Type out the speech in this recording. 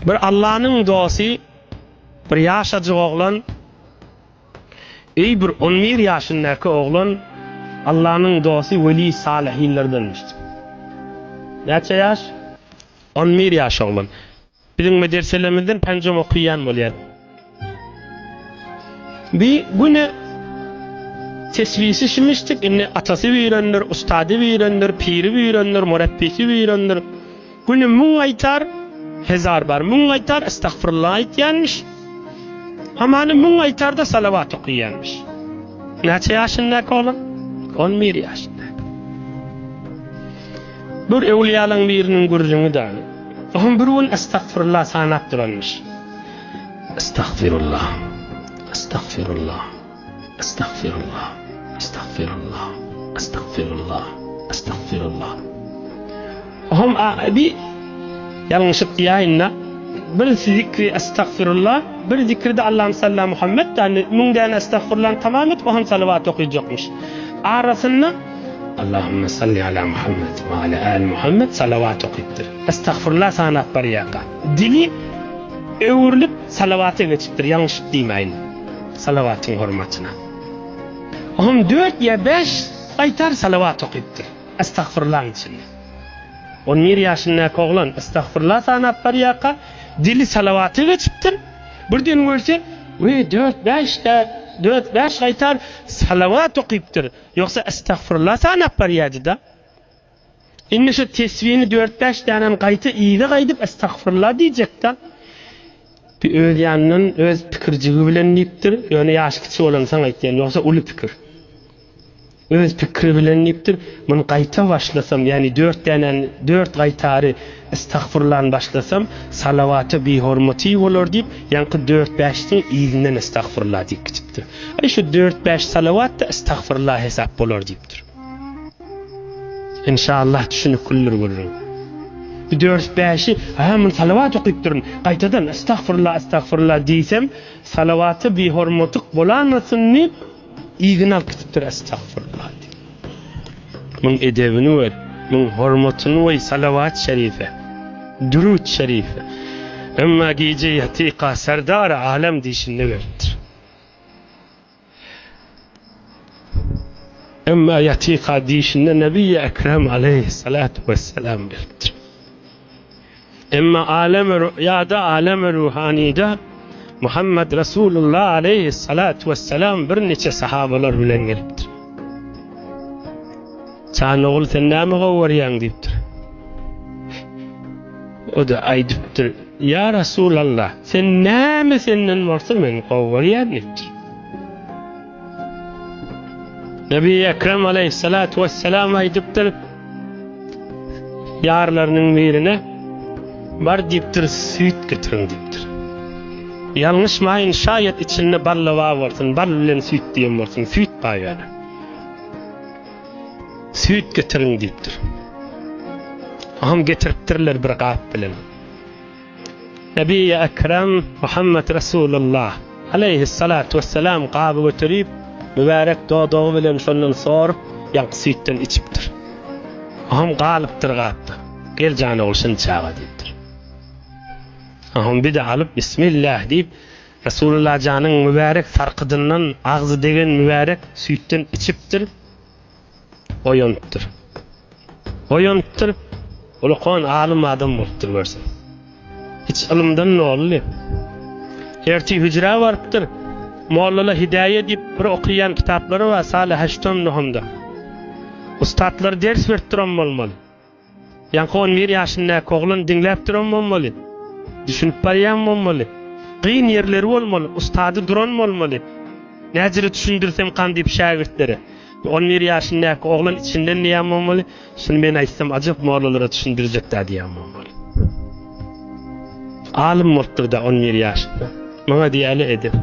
Bir Allah'ın dostu bir yaşacı oğlan, bir 11 yaşındaki oğlan Allah'ın dostu veli salihinlerdenmişti. Neçe yaş? 11 yaş oğlan. Bizim medreselemizden pencam okuyan bolýar. Bir güne tesvisi şimiştik, atası öýrendir, ustady öýrendir, piri öýrendir, murabbisi öýrendir. Güne muň aýtar, hezar bar, muň aýtar, estağfurullah aýtýanmış. Hamany muň aýtar da salavat okuýanmış. Neçe ýaşyndaky oğlan? 11 ýaşynda. Bir ewliýalaryň biriniň gürjüňi da. Oňa bir gün estağfurullah sanap duranmış. Estağfirullah. Estağfirullah. Estağfirullah. Estağfirullah. Estağfirullah. Estağfirullah. Bir yanlışlık diýäýinna bir zikri estağfirullah, bir zikri de Allah'ım sallallahu Muhammed yani münden estağfirullah tamam et, ohan salavat okuyacakmış. Arasında Allahümme salli ala Muhammed ve ala al Muhammed salavat okuyuptur. Estağfirullah sana bariyaka. Dili öwürlüp salavatı geçiptir, yanlış diýmeýin. Salavatın hormatına. Ohan 4 ya 5 aytar salavat okuyuptur. Estağfirullah içinde. 11 ýaşyndaky oglan estağfirullah sanap bariyaka. Dili salavatı geçiptir. Birden görse, 4-5 aytar salavat okuyuptur. Yoksa estağfurullah sanap bariyadi da. Inni şu tesvini 4-5 tanen gaýty iýde gaýdyp estağfurullah diýjekden. Bir öz ýanynyň öz pikirjigi bilen diýipdir. Ýöne ýaşy kiçik bolansaň aýtýan, ýoksa uly pikir. Öz pikiri bilen diýipdir. Men gaýta başlasam, ýani 4 tanen 4 gaýtary estağfurullah başlasam salavatı bir hormaty bolar diýip, ýanky 4-5-iň iýinden estağfurullah diýip gitipdir. Şu 4-5 salavat da estağfurullah hesap bolar diýipdir. İnşallah düşünükler görürüm. Bir 4-5-i men salavat okuyup durun. Gaýtadan estağfurullah diýsem, salavatı bir hormatyk bolanmasyn diýip iýgini alyp gitipdir estağfurullah diýip. Men edebini we men hormatyny we salavat şerife, durud şerife. Emma gece yatika serdar alem diýişinde beripdir. Emma yatika diýişinde Nebi Ekrem aleyhissalatu vesselam beripdir. Emma alem rüyada, alem ruhanida Muhammed Resulullah aleyhissalatu vesselam bir neçe sahabalar bilen gelipdir. Çan oğul sen näme gowurýaň diýipdir. O da aýdypdyr, ya Resulallah, sen näme senden bolsa men gowurýan diýipdir. Nebi Ekrem aleyhissalatu vesselam aýdypdyr, ýarlarynyň birine bar diýipdir, süýt getirin diýipdir. Ýalňyşmaýyn, şaýat içinde ballawa bolsun, bal bilen süýt diýen bolsun, süýt baýany. Süýt getirin diýipdir. Aham getiripdirler bir gap bilen. Nebi Ekrem Muhammed Resulullah aleyhissalatu vesselam gaby göterip mübarek dodagy bilen şondan sorup ýanky süýtden içipdir. Aham galypdyr gapda. Gel jany bolsun çaga diýipdir. Aham bir de alıp bismillah diýip Resulullah janyň mübarek sarkydyndan agzy degen mübarek süýtden içipdir. Oýanypdyr. Ulaqan alim adam bolupdyr görsen. Hiç ilmden nolly. Erti hüjre barypdyr. Mollala hidaye diýip bir okuyan kitaplary we Salih Haştom nohumda. Ustadlar ders berdiren bolmaly. Ýanky 11 ýaşyndaky oglan dinläp duran bolmaly. Düşünüp barýan bolmaly. Gyn ýerleri bolmaly, ustady duran bolmaly. Näjiri düşündirsem kan diýip şagirdlere. 11 ýaşyndaky oglan içinden näme bolmaly? Şunu men aýtsam ajap mollalara düşündirjekler diýen bolmaly. Alim bolupdyr da 11 ýaşynda. Maňa diýäli edip